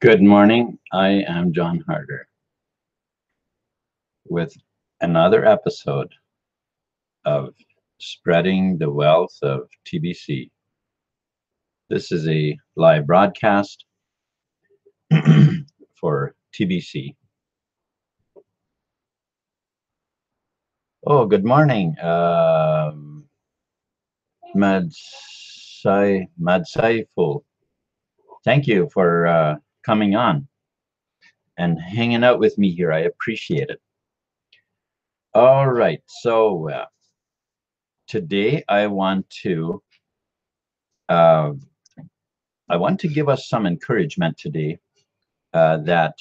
Good morning. I am John Harder with another episode of Spreading the Wealth of TBC. This is a live broadcast for TBC. Oh, good morning, Madsaiful. Thank you for coming on and hanging out with me here. I appreciate it. All right, so today uh, I want to give us some encouragement today that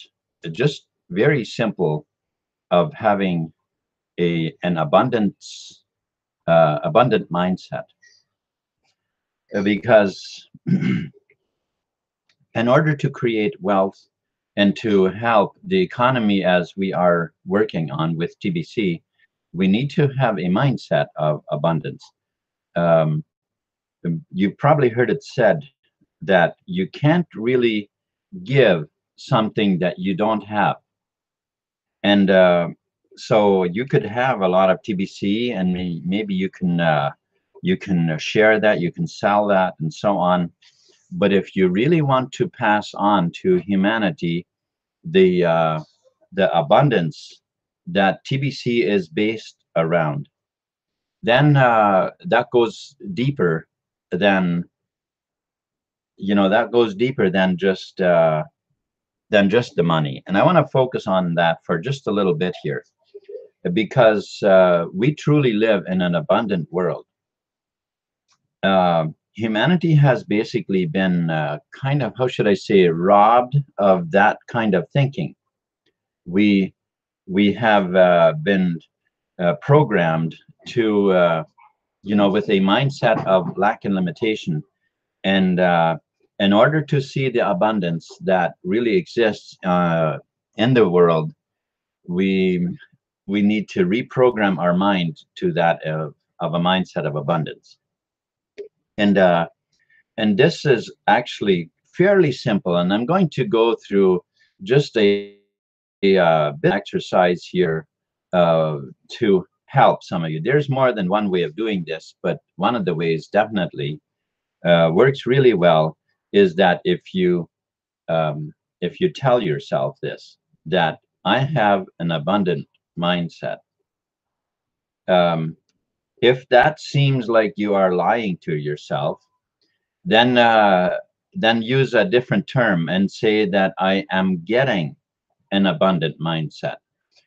just very simple of having an abundant mindset, because in order to create wealth and to help the economy as we are working on with TBC, we need to have a mindset of abundance. Um, you've probably heard it said that you can't really give something that you don't have. And so you could have a lot of TBC, and maybe you can share that, you can sell that, and so on. But if you really want to pass on to humanity the abundance that TBC is based around, then that goes deeper than than just the money. And I want to focus on that for just a little bit here, because we truly live in an abundant world. Humanity has basically been kind of, how should I say, robbed of that kind of thinking. We have been programmed to, with a mindset of lack and limitation. And in order to see the abundance that really exists in the world, we need to reprogram our mind to that of a mindset of abundance. And this is actually fairly simple. And I'm going to go through just a bit exercise here to help some of you. There's more than one way of doing this, but one of the ways definitely works really well is that if you tell yourself this, that I have an abundant mindset. If that seems like you are lying to yourself, then use a different term and say that I am getting an abundant mindset.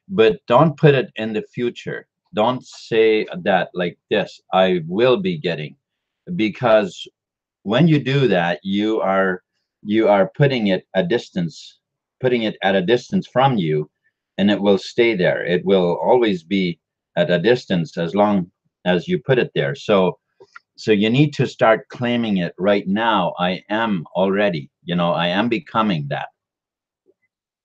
But don't put it in the future. Don't say that like this, I will be getting, because when you do that, you are putting it at a distance from you, and it will stay there. It will always be at a distance as long as you put it there. So you need to start claiming it right now. I am already, I am becoming that.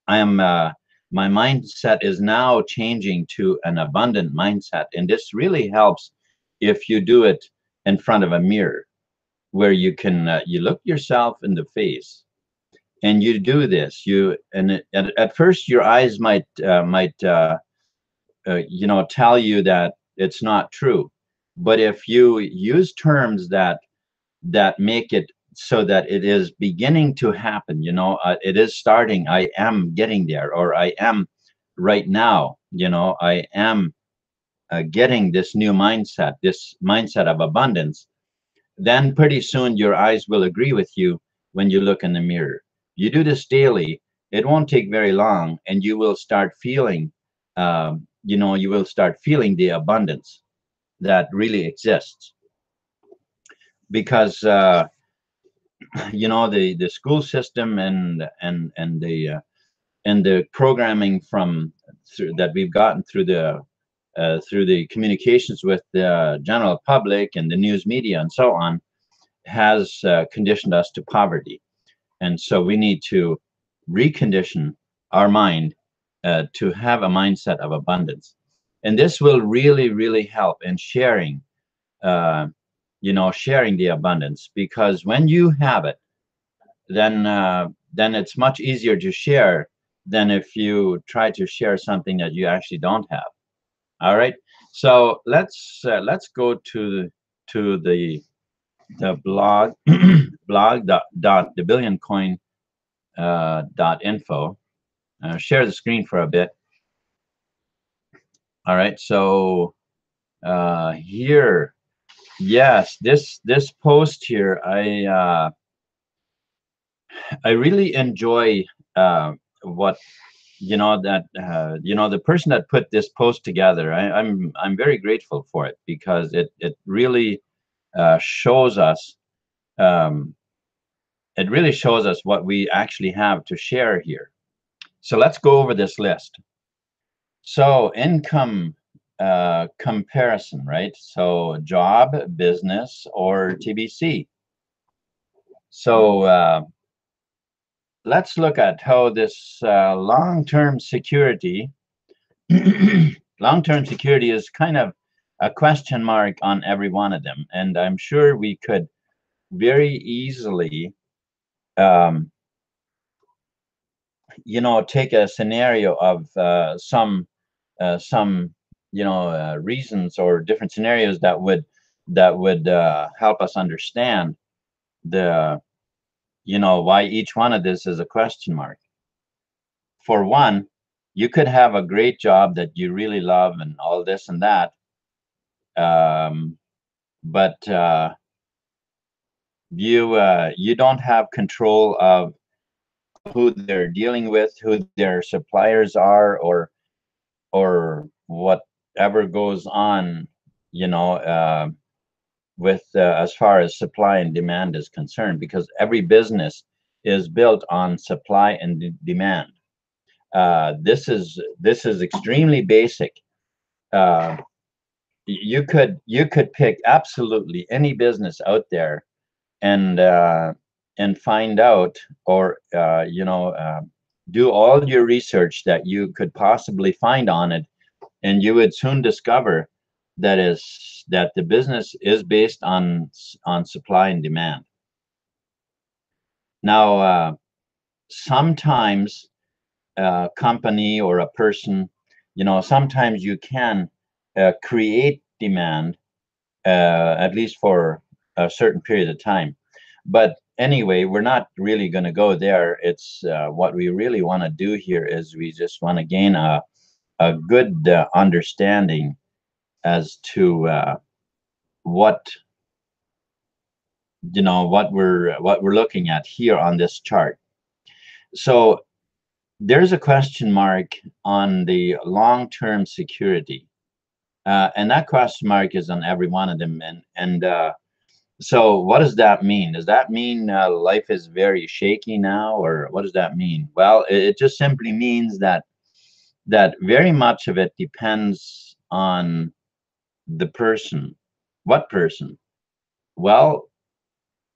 I am my mindset is now changing to an abundant mindset. And this really helps if you do it in front of a mirror, where you can you look yourself in the face and you do this. At first your eyes might tell you that it's not true. But if you use terms that make it so that it is beginning to happen, it is starting, I am getting there, or I am right now, I am getting this new mindset, this mindset of abundance, then pretty soon your eyes will agree with you when you look in the mirror. You do this daily, it won't take very long, and you will start feeling, the abundance that really exists. Because the school system and the programming that we've gotten through the communications with the general public and the news media and so on has conditioned us to poverty. And so we need to recondition our mind to have a mindset of abundance. And this will really, really help in sharing, sharing the abundance, because when you have it, then it's much easier to share than if you try to share something that you actually don't have. All right, so let's go to the blog blog the billion coin .info. Share the screen for a bit. All right, so here, yes, this post here, I really enjoy what that the person that put this post together. I'm very grateful for it, because it really shows us um, what we actually have to share here. So let's go over this list. So income comparison, right? So job, business, or TBC. So let's look at how this long-term security long-term security is kind of a question mark on every one of them. And I'm sure we could very easily um, take a scenario of some reasons or different scenarios that would help us understand the why each one of this is a question mark. For one, you could have a great job that you really love and all this and that, but you don't have control of who they're dealing with, who their suppliers are, or whatever goes on, with as far as supply and demand is concerned, because every business is built on supply and demand. This is extremely basic. Uh, you could pick absolutely any business out there and find out, or do all your research that you could possibly find on it, and you would soon discover that the business is based on supply and demand. Now, sometimes a company or a person, sometimes you can create demand, at least for a certain period of time. But anyway, we're not really going to go there. It's what we really want to do here is we just want to gain a good understanding as to what what we're looking at here on this chart. So there's a question mark on the long-term security, and that question mark is on every one of them. And so what does that mean? Does that mean life is very shaky now, or what does that mean? Well, it just simply means that very much of it depends on the person. What person? Well,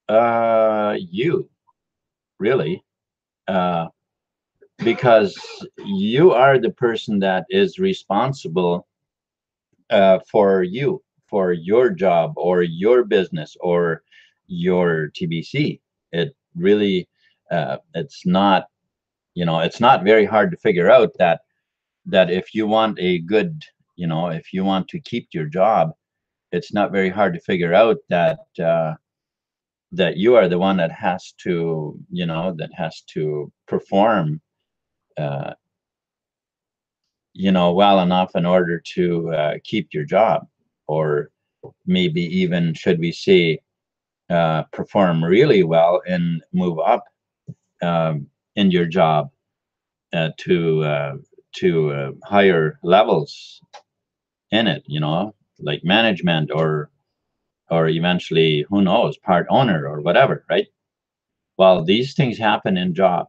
you, really, uh, because you are the person that is responsible for your job or your business or your TBC. It really, it's not very hard to figure out that if you want a good, if you want to keep your job, it's not very hard to figure out that you are the one that has to perform, uh, well enough in order to keep your job, or maybe even, should we say, perform really well and move up in your job to higher levels in it, like management, or eventually, who knows, part owner or whatever, right? Well, these things happen in job.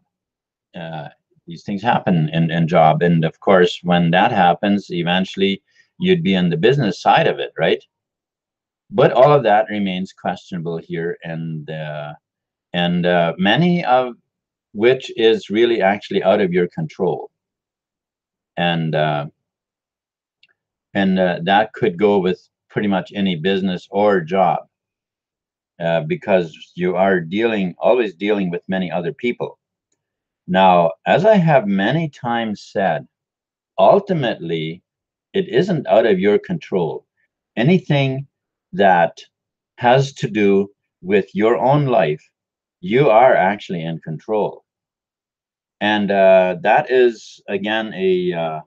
Uh, these things happen in job, and of course, when that happens, eventually you'd be in the business side of it, right? But all of that remains questionable here, and many of which is really actually out of your control, and that could go with pretty much any business or job. because you are always dealing with many other people. Now, as I have many times said, ultimately, it isn't out of your control. Anything that has to do with your own life, you are actually in control. And that is, again, to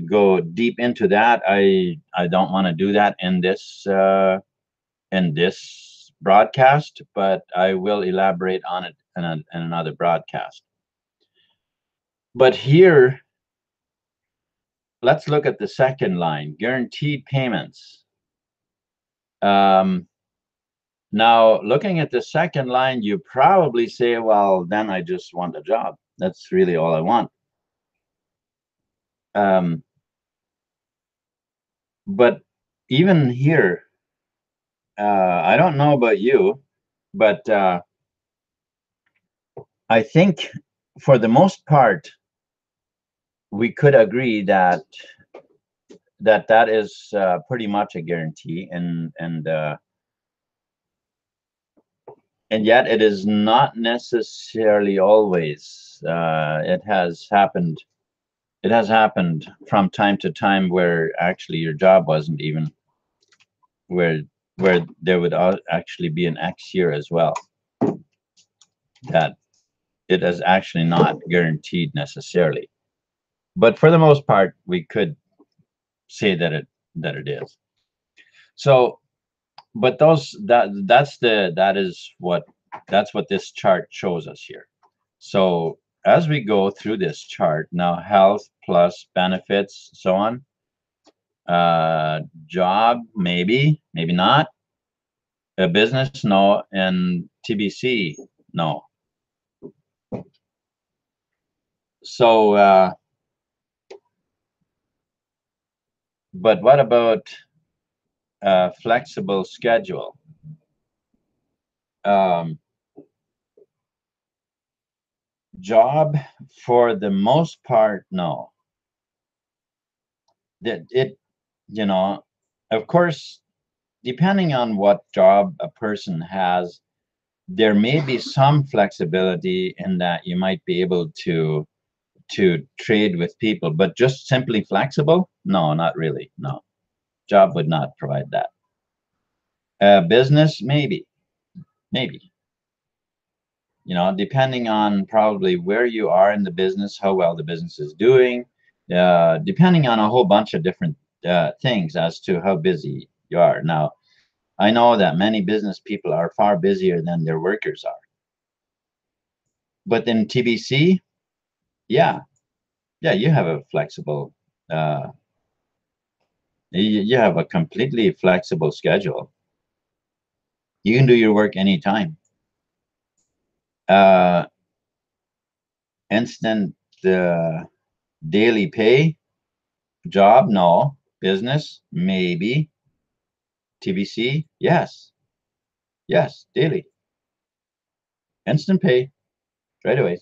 go deep into that. I don't want to do that in this broadcast, but I will elaborate on it in another broadcast. But here, let's look at the second line, guaranteed payments. Now, looking at the second line, you probably say, well, then I just want a job. That's really all I want. Um, but even here, I don't know about you, but I think for the most part, we could agree that that is pretty much a guarantee, and yet it is not necessarily always. It has happened. It has happened from time to time where actually your job wasn't even where there would actually be an X here as well. That it is actually not guaranteed necessarily, but for the most part, we could say that it is. So, but that's what this chart shows us here. So as we go through this chart now, health plus benefits, so on, job, maybe not, a business, no, and TBC, no. So but what about flexible schedule? um, Job, for the most part, no. That it, you know, of course, depending on what job a person has, there may be some flexibility in that you might be able to trade with people, but just simply flexible, no, not really. No, job would not provide that. Business, maybe, depending on probably where you are in the business, how well the business is doing, depending on a whole bunch of different things as to how busy you are. Now, I know that many business people are far busier than their workers are. But in TBC, yeah, you have a flexible, uh, you have a completely flexible schedule. You can do your work anytime. Uh, Instant daily pay, job, no. Business, maybe. TBC, yes. Yes, daily. Instant pay, right away.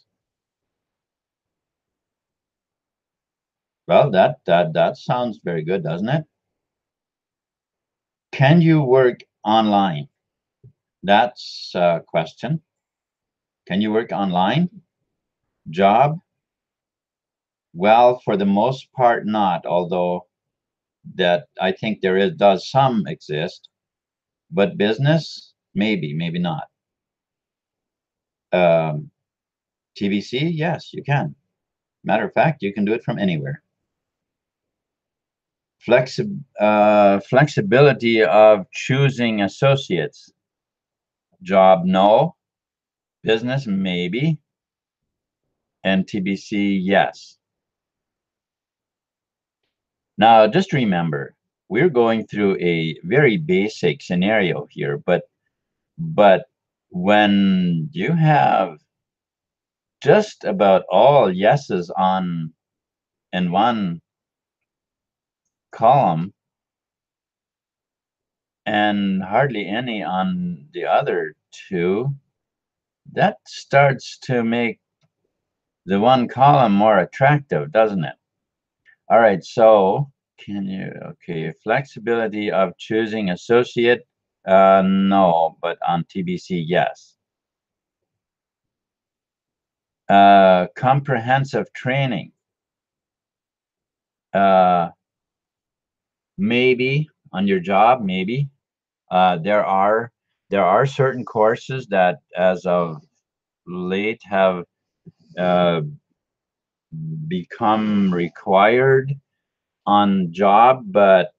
Well, that sounds very good, doesn't it? Can you work online? That's a question. Can you work online? Job? Well, for the most part, not, although that I think does some exist. But business, maybe not. Um, TBC, yes, you can. Matter of fact, you can do it from anywhere. Flexibility of choosing associates. Job, no. Business, maybe. And TBC, yes. Now, just remember, we're going through a very basic scenario here, but when you have just about all yeses on in one column and hardly any on the other two, that starts to make the one column more attractive, doesn't it? All right, so okay, flexibility of choosing associate. No, but on TBC, yes. Comprehensive training. Uh, maybe on your job, maybe. There are certain courses that, as of late, have uh, become required on job, but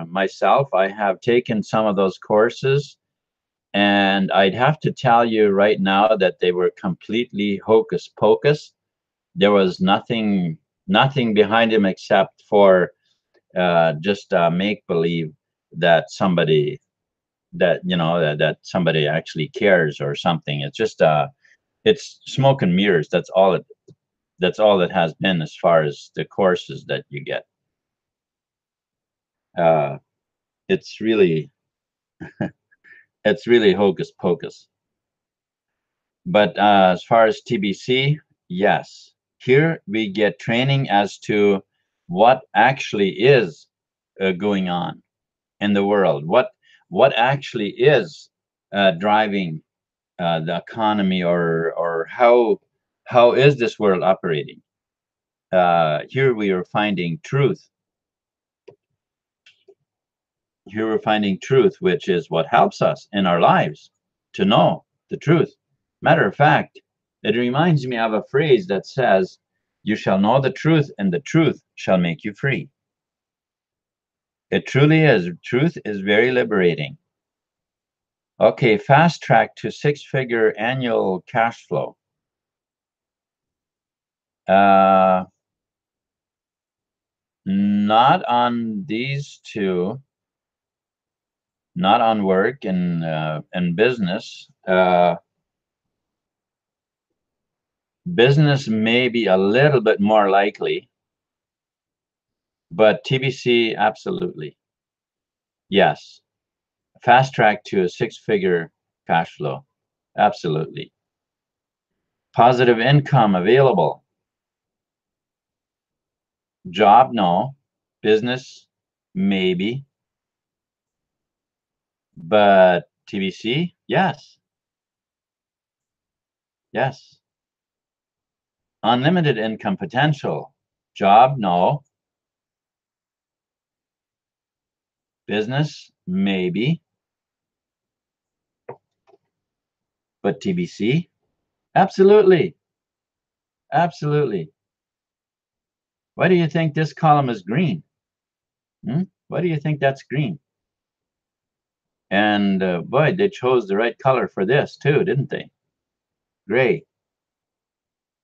myself, I have taken some of those courses, and I'd have to tell you right now that they were completely hocus pocus. There was nothing behind them except for just make believe that somebody that somebody actually cares or something. It's just it's smoke and mirrors. That's all it has been as far as the courses that you get. uh it's really it's really hocus pocus. But as far as TBC, yes, here we get training as to what actually is going on in the world, what actually is driving the economy, or how is this world operating. Here we are finding truth. Here we're finding truth, which is what helps us in our lives to know the truth. Matter of fact, it reminds me of a phrase that says, "You shall know the truth, and the truth shall make you free." It truly is. Truth is very liberating. Okay, fast track to six-figure annual cash flow. Uh, Not on these two, not on work and business. Business may be a little bit more likely, but TBC, absolutely. Yes. Fast track to a six-figure cash flow. Absolutely. Positive income available. Job, no. Business, maybe. But TBC, yes. Yes. Unlimited income potential. Job, no. Business, maybe. But TBC, absolutely. Absolutely. Why do you think this column is green? Why do you think that's green? And boy, they chose the right color for this too, didn't they? Gray,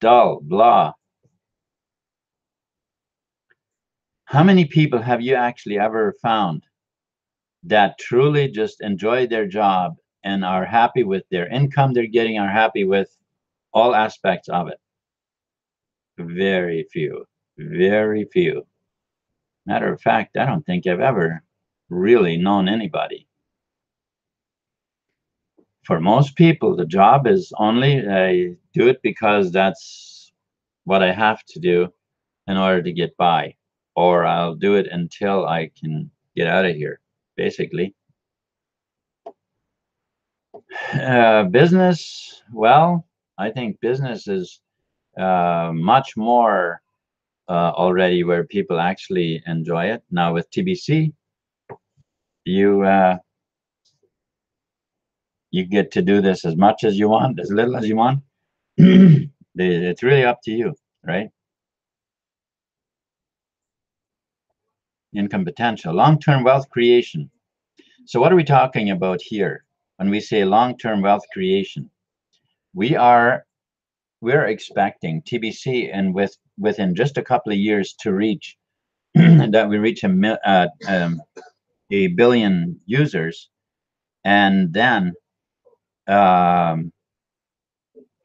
dull, blah. How many people have you actually ever found that truly just enjoy their job and are happy with their income they're getting, are happy with all aspects of it? Very few. Very few. Matter of fact, I don't think I've ever really known anybody. For most people, the job is only, I do it because that's what I have to do in order to get by, or I'll do it until I can get out of here, basically. Business, well, I think business is much more already where people actually enjoy it. Now with TBC, you you get to do this as much as you want, as little as you want. It's really up to you, right? Income potential, long-term wealth creation. So what are we talking about here when we say long-term wealth creation? We're expecting TBC, and within just a couple of years to reach that we reach a billion users, and then um,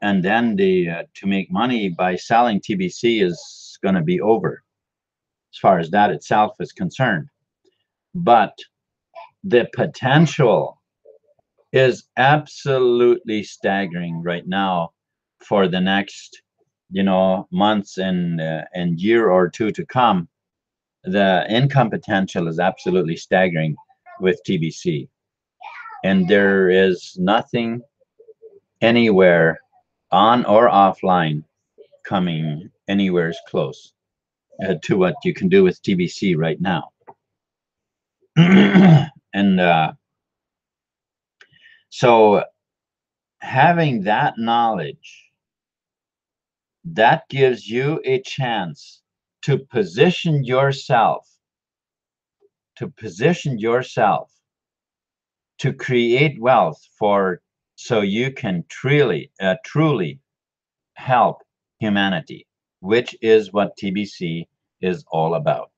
the to make money by selling TBC is going to be over as far as that itself is concerned. But the potential is absolutely staggering right now for the next months and year or two to come. The income potential is absolutely staggering with TBC. and there is nothing anywhere on or offline coming anywhere close to what you can do with TBC right now. And so having that knowledge, that gives you a chance to position yourself to create wealth for, so you can truly help humanity, which is what TBC is all about.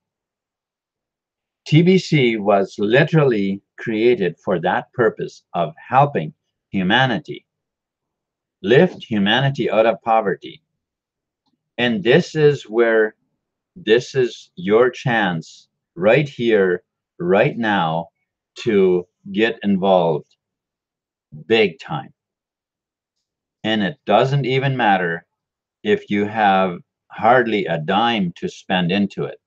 TBC was literally created for that purpose of helping humanity, lift humanity out of poverty. And this is your chance right here, right now, to get involved big time. And it doesn't even matter if you have hardly a dime to spend into it.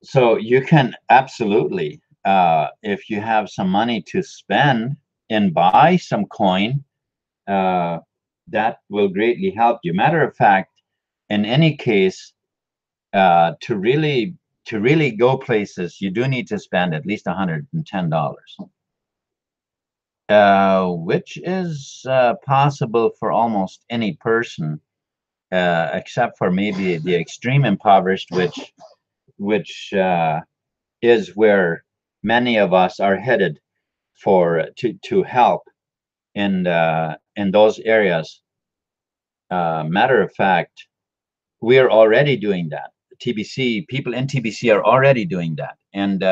So you can absolutely, if you have some money to spend and buy some coin, uh, that will greatly help you. Matter of fact, in any case, to really go places, you do need to spend at least $110, which is possible for almost any person, except for maybe the extreme impoverished, which is where many of us are headed for, to help in those areas. Matter of fact, we are already doing that. TBC people in TBC are already doing that, and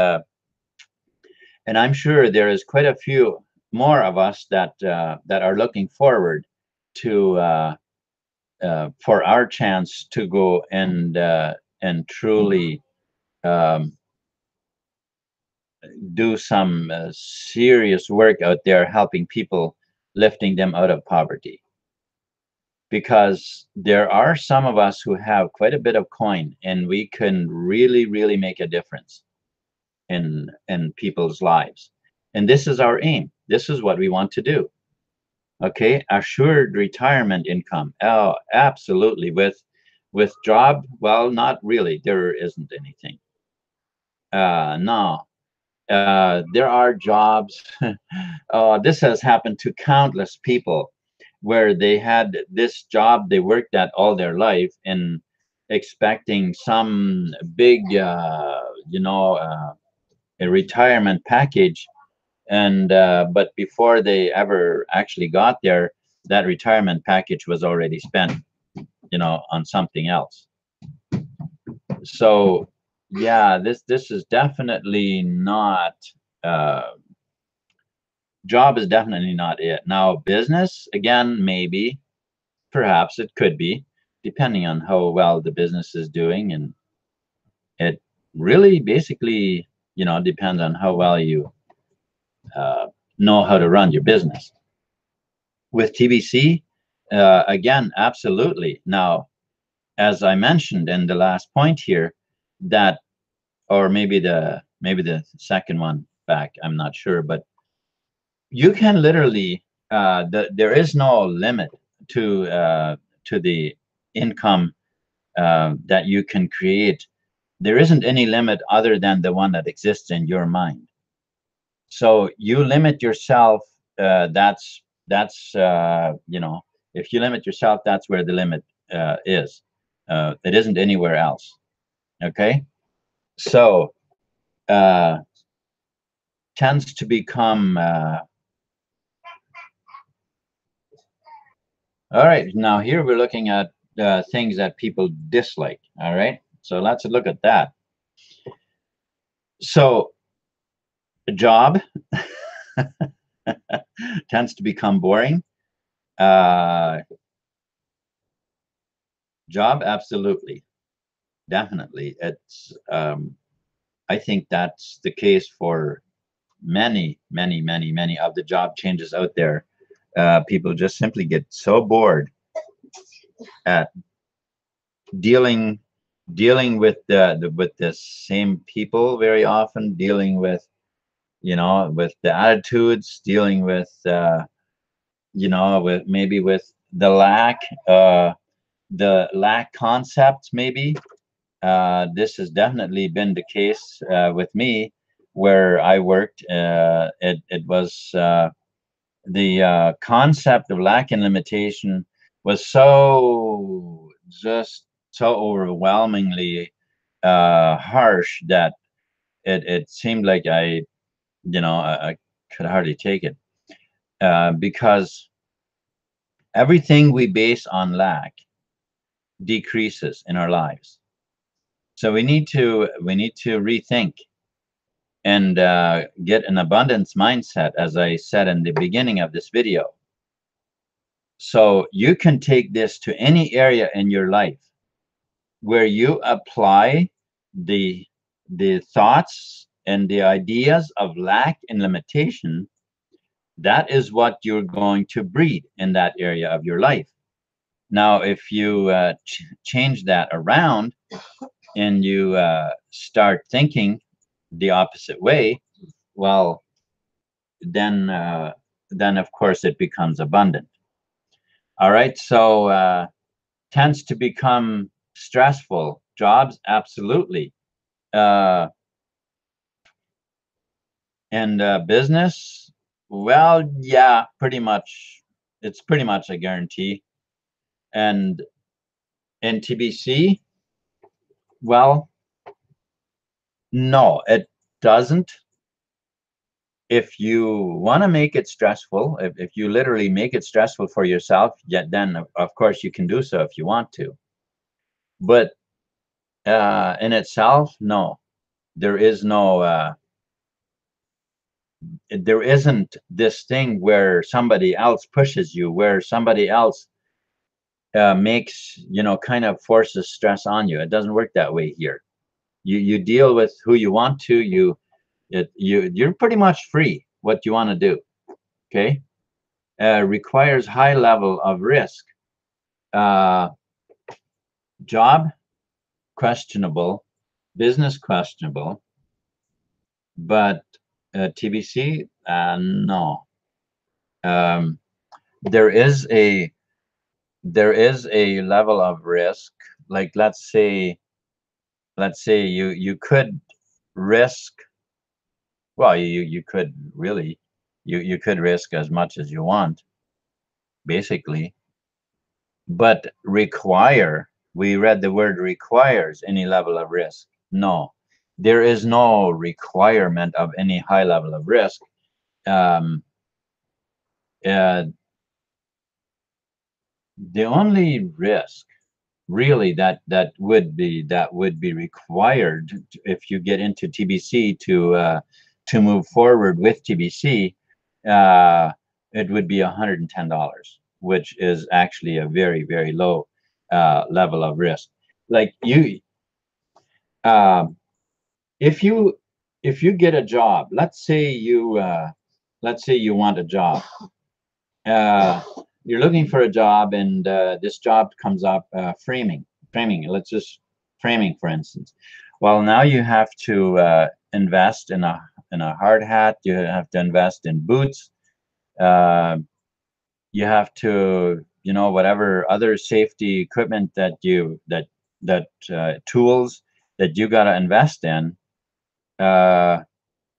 I'm sure there is quite a few more of us that are looking forward to for our chance to go and truly um, do some serious work out there, helping people, lifting them out of poverty. Because there are some of us who have quite a bit of coin, and we can really make a difference in people's lives. And this is our aim. This is what we want to do. Okay, assured retirement income. Oh, absolutely. With job, well, not really. There isn't anything. No, there are jobs. This has happened to countless people, where they had this job they worked at all their life and expecting some big, a retirement package, and but before they ever actually got there, that retirement package was already spent, on something else. So yeah, this is definitely not, uh, job is definitely not it. Now business, again, maybe, perhaps it could be, depending on how well the business is doing, and it really basically, depends on how well you uh, know how to run your business. With TBC, again, absolutely. Now, as I mentioned in the last point here, that, or maybe the second one back, I'm not sure, but you can literally, there is no limit to the income that you can create. There isn't any limit other than the one that exists in your mind. So you limit yourself. That's if you limit yourself, that's where the limit is. It isn't anywhere else. Okay, so uh, tends to become. All right, now here we're looking at things that people dislike. All right, so let's look at that. So a job tends to become boring. Uh, Job, absolutely, definitely. It's I think that's the case for many of the job changes out there. People just simply get so bored at dealing with the with the same people very often, dealing with you know, with the attitudes, dealing with, you know, with maybe with the lack concept, maybe. This has definitely been the case with me where I worked. It was the concept of lack and limitation was so just so overwhelmingly harsh that it seemed like I could hardly take it because everything we base on lack decreases in our lives. So we need to rethink and get an abundance mindset, as I said in the beginning of this video. So you can take this to any area in your life where you apply the thoughts and the ideas of lack and limitation. That is what you're going to breed in that area of your life. Now, if you change that around and you start thinking the opposite way, well, then of course it becomes abundant. All right, so tends to become stressful. Jobs, absolutely. Uh, and business, well, yeah, pretty much. It's pretty much a guarantee. And in TBC, well, no, it doesn't. If you want to make it stressful, if you literally make it stressful for yourself, yet then of course you can do so if you want to. But in itself, no, there is no there isn't this thing where somebody else pushes you, where somebody else makes, kind of forces stress on you. It doesn't work that way here. You deal with who you want to. You're pretty much free what you want to do. Okay. Requires high level of risk. uh, Job, questionable. Business, questionable. But TBC, no. um, there is a level of risk. Like, let's say you could risk, well, you could really, you could risk as much as you want, basically. But require, we read the word requires any level of risk. No, there is no requirement of any high level of risk. um, uh, the only risk really that would be required if you get into TBC to move forward with TBC, uh, it would be $110, which is actually a very, very low level of risk. Like um, if you if you get a job, let's say you want a job. uh, you're looking for a job, and this job comes up, framing. Let's just framing, for instance. Well, now you have to invest in a hard hat. You have to invest in boots. Uh, you have to, whatever other safety equipment that tools that you got to invest in. Uh,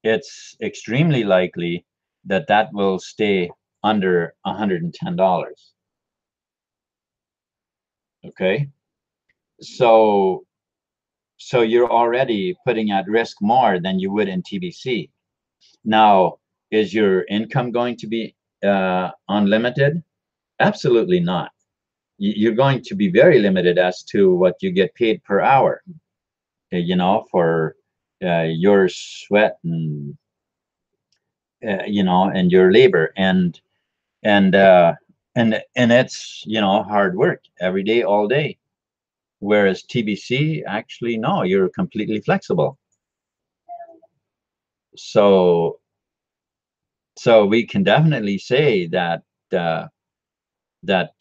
it's extremely likely that will stay under $110. Okay. So you're already putting at risk more than you would in TBC. Now, is your income going to be unlimited? Absolutely not. You're going to be very limited as to what you get paid per hour, for your sweat and your labor, and it's hard work every day, all day. Whereas TBC, actually, no, you're completely flexible. So we can definitely say that uh, that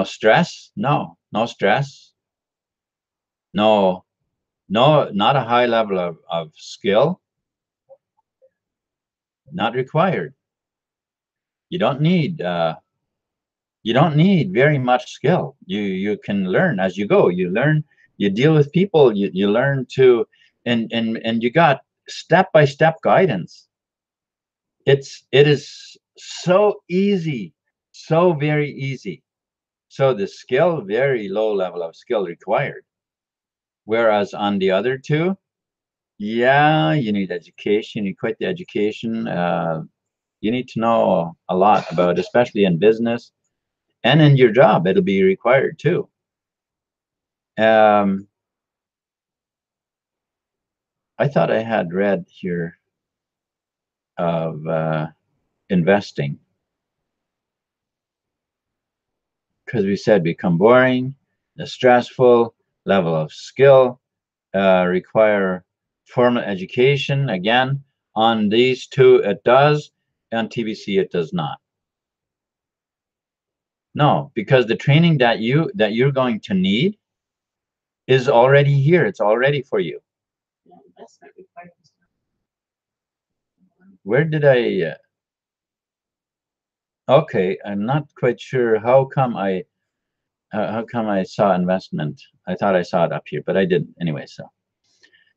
stress, no stress, no, not a high level of skill. Not required. You don't need very much skill. You can learn as you go. You learn, you deal with people, you learn to, and you got step-by-step guidance. It is so easy, so very easy. So the skill, very low level of skill required. Whereas on the other two, yeah, you need education, you quit the education. You need to know a lot about, especially in business and in your job, it'll be required too. I thought I had read here of investing, because we said become boring, stressful, level of skill, require formal education. Again, on these two it does, on TBC it does not. No, because the training that you're going to need is already here. It's already for you. Where did I? Okay, I'm not quite sure how come I saw investment. I thought I saw it up here, but I didn't anyway. So,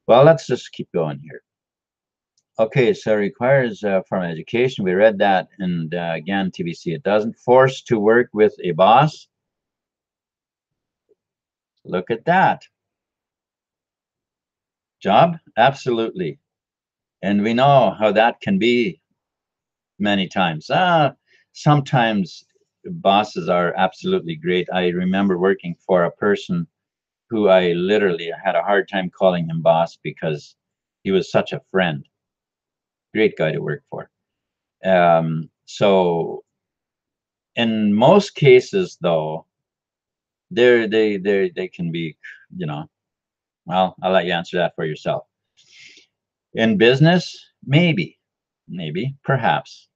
well, let's just keep going here. Okay, so requires formal education. We read that, and again, TBC it doesn't. Forced to work with a boss. Look at that. Job, absolutely, and we know how that can be many times. Sometimes bosses are absolutely great. I remember working for a person who I literally had a hard time calling him boss because he was such a friend. Great guy to work for. So in most cases, though, they can be, you know. Well, I'll let you answer that for yourself. In business, maybe, perhaps,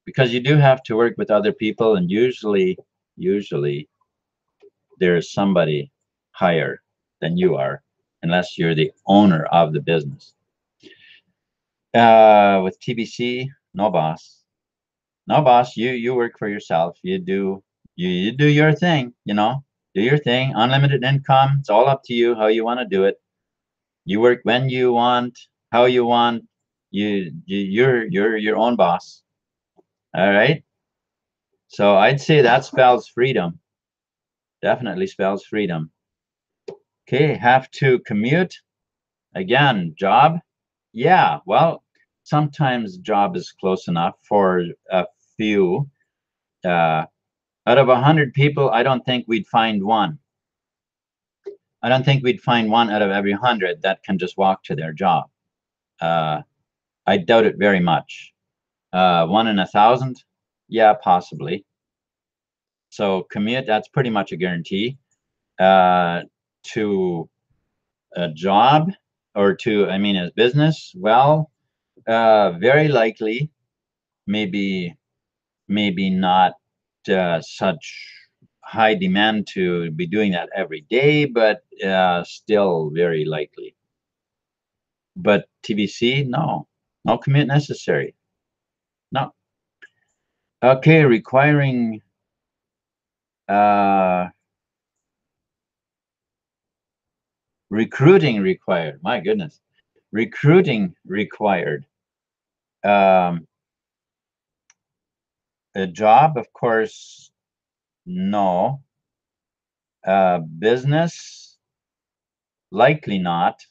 because you do have to work with other people, and usually there is somebody higher than you are, unless you're the owner of the business. With TBC, no boss. No boss. You work for yourself. You do your thing, you know. Do your thing. Unlimited income. It's all up to you how you want to do it. You work when you want, how you want. You're your own boss. All right. So I'd say that spells freedom. Definitely spells freedom. Okay, have to commute. Again, job. Yeah, well, sometimes job is close enough for a few. Uh, Out of 100 people, I don't think we'd find one. I don't think we'd find one out of every 100 that can just walk to their job. Uh, I doubt it very much. 1 in 1,000, yeah, possibly. So commute, that's pretty much a guarantee. To a job or to, I mean, as business, well, very likely, maybe not such high demand to be doing that every day, but still very likely. But TBC, no commute necessary. No. Okay, requiring uh, recruiting required. My goodness, recruiting required. Um, a job, of course, no. Business, likely not.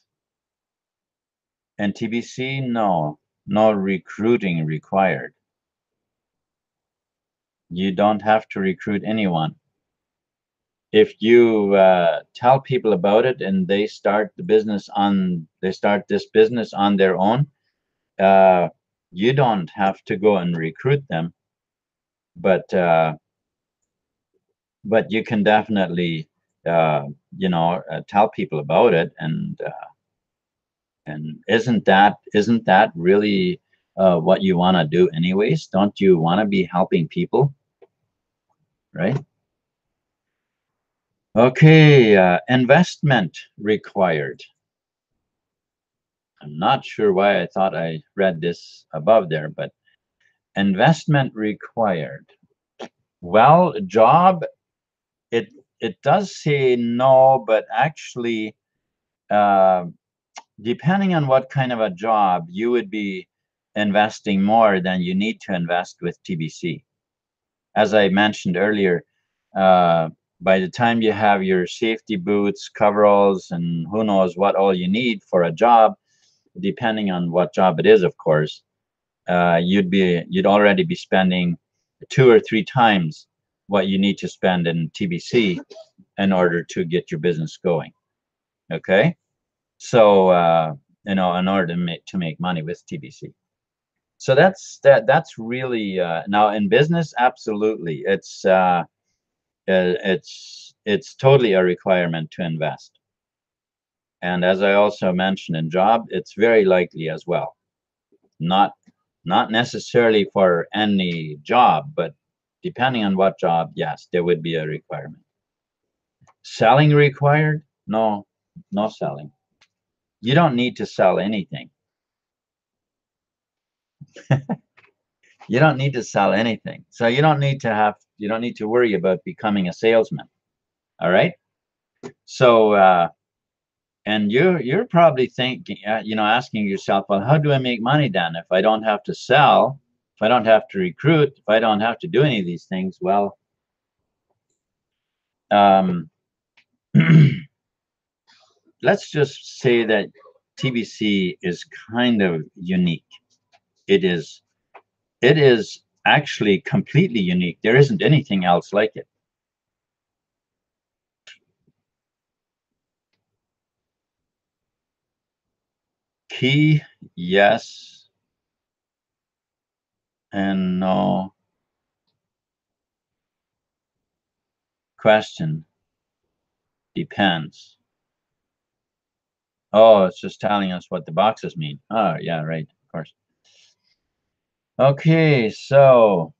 And TBC, no recruiting required. You don't have to recruit anyone. If you tell people about it and they start this business on their own, you don't have to go and recruit them, but you can definitely tell people about it, and isn't that really what you want to do anyways? Don't you want to be helping people, right? Okay, investment required. I'm not sure why I thought I read this above there, but Investment required. Well, job, it it does say no, but actually, uh, depending on what kind of a job, you would be investing more than you need to invest with TBC. As I mentioned earlier, uh, by the time you have your safety boots, coveralls, and who knows what all you need for a job, depending on what job it is, of course, you'd already be spending 2 or 3 times what you need to spend in TBC in order to get your business going. Okay, so in order to make money with TBC. So that's really now in business, absolutely, it's totally a requirement to invest. And as I also mentioned in job, it's very likely as well. Not not necessarily for any job, but depending on what job, yes, there would be a requirement. Selling required? No, no selling. You don't need to sell anything. You don't need to sell anything. So you don't need to worry about becoming a salesman. All right. So and you're probably thinking, asking yourself, well, how do I make money then if I don't have to sell, if I don't have to recruit, if I don't have to do any of these things? Well, um, let's just say that TBC is kind of unique. It is it is actually completely unique. There isn't anything else like it. Key, yes and no. Question, depends. Oh, it's just telling us what the boxes mean. Oh, yeah, right, of course. Okay, so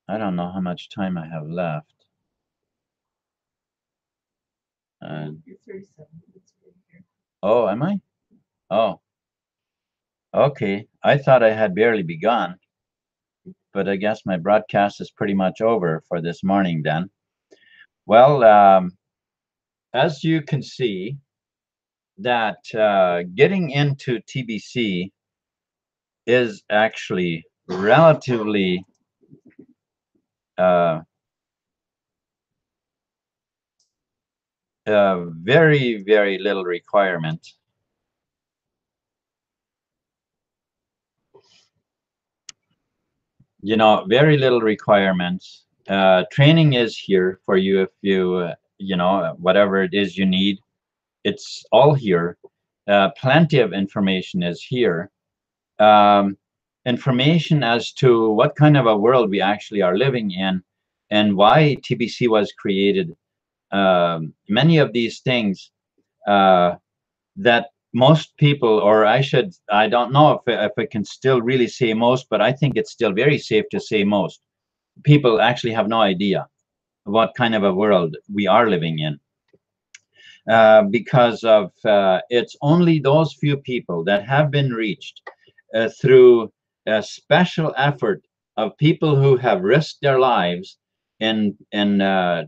I don't know how much time I have left. You're 37 minutes here. Oh, am I? Oh, okay. I thought I had barely begun, but I guess my broadcast is pretty much over for this morning then. Well, as you can see, that getting into TBC is actually relatively uh, very, very little requirement. Very little requirements. Training is here for you if you, whatever it is you need, it's all here. Plenty of information is here. Um, Information as to what kind of a world we actually are living in and why TBC was created. Many of these things uh, that most people, or I don't know if I can still really say most, but I think it's still very safe to say most people actually have no idea what kind of a world we are living in, because of it's only those few people that have been reached through a special effort of people who have risked their lives in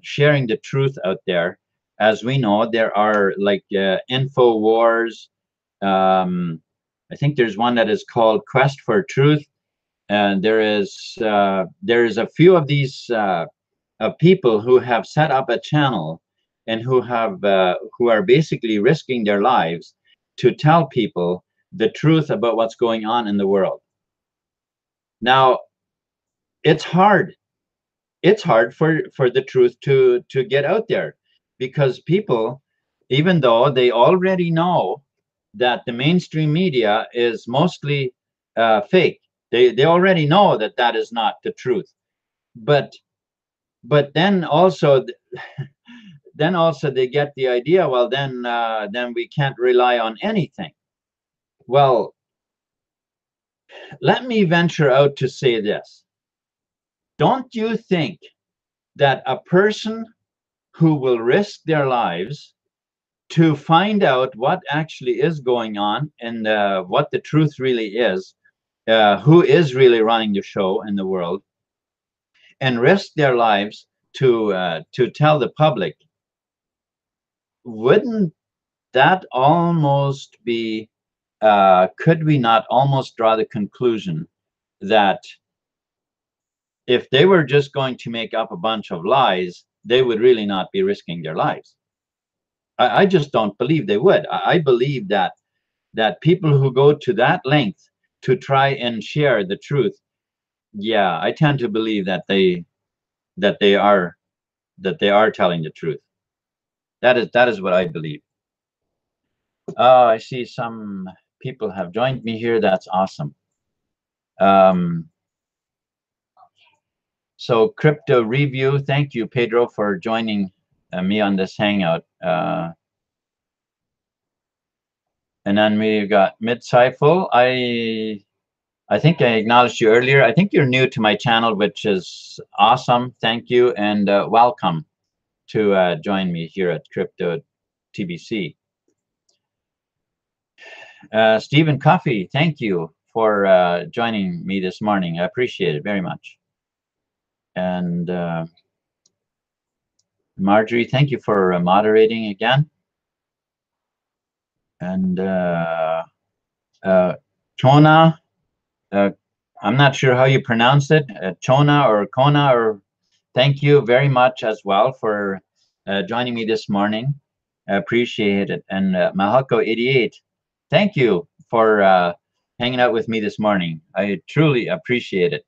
sharing the truth out there. As we know, there are like info wars. I think there's one that is called Quest for Truth, and there is a few of these people who have set up a channel and who are basically risking their lives to tell people the truth about what's going on in the world. Now, it's hard. It's hard for the truth to get out there, because people, even though they already know that the mainstream media is mostly fake, they already know that that is not the truth. But then also they get the idea, well, then we can't rely on anything. Well, let me venture out to say this. Don't you think that a person who will risk their lives to find out what actually is going on and what the truth really is, who is really running the show in the world, and risk their lives to tell the public. Wouldn't that almost be, could we not almost draw the conclusion that if they were just going to make up a bunch of lies, they would really not be risking their lives? I just don't believe they would. I believe that people who go to that length to try and share the truth, yeah, I tend to believe that they are telling the truth. That is what I believe. I see some people have joined me here. That's awesome. So Crypto Review, thank you, Pedro, for joining me on this hangout. And then we've got Mid-Cypher. I think I acknowledged you earlier. I think you're new to my channel, which is awesome. Thank you, and welcome to join me here at Crypto TBC. Stephen Coffey, thank you for joining me this morning. I appreciate it very much. And Marjorie, thank you for moderating again. And Chona, I'm not sure how you pronounce it, Chona or Kona, or thank you very much as well for joining me this morning. I appreciate it. And Mahako88, thank you for hanging out with me this morning. I truly appreciate it.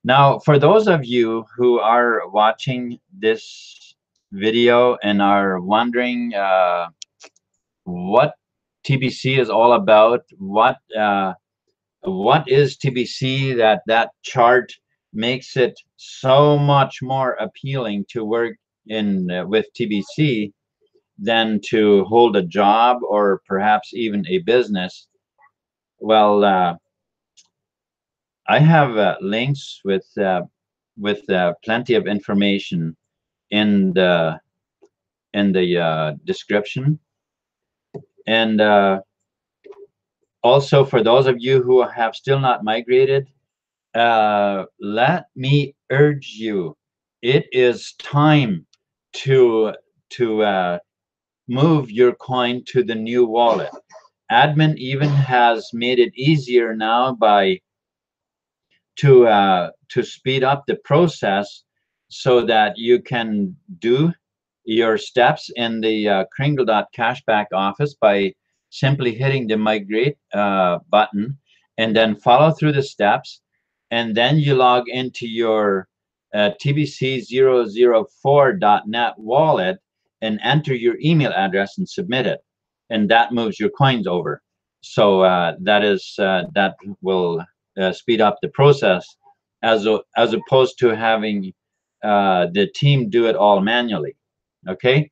Now, for those of you who are watching this video and are wondering what TBC is all about, what is TBC, that chart makes it so much more appealing to work in with TBC than to hold a job or perhaps even a business. Well, I have links with plenty of information in the description, and also for those of you who have still not migrated, let me urge you, it is time to move your coin to the new wallet. Admin even has made it easier now to speed up the process so that you can do your steps in the Kringle.cashback office by simply hitting the migrate button and then follow through the steps, and then you log into your tbc004.net wallet and enter your email address and submit it, and that moves your coins over. So that will speed up the process as opposed to having the team do it all manually. Okay,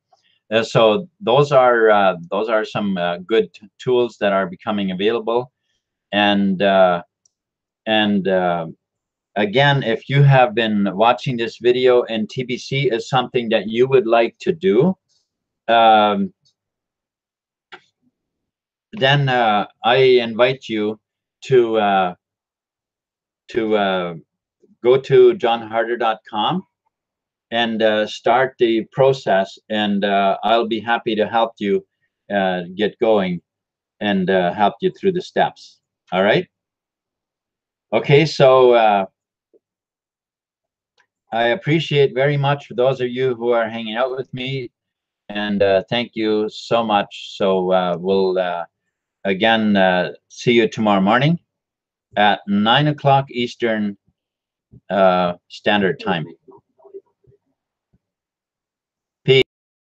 so those are some good tools that are becoming available, and again, if you have been watching this video and TBC is something that you would like to do, then I invite you to go to johnharder.com and start the process, and I'll be happy to help you get going and help you through the steps. All right. Okay, so I appreciate very much for those of you who are hanging out with me, and thank you so much. So we'll again see you tomorrow morning at 9 o'clock Eastern Standard Time.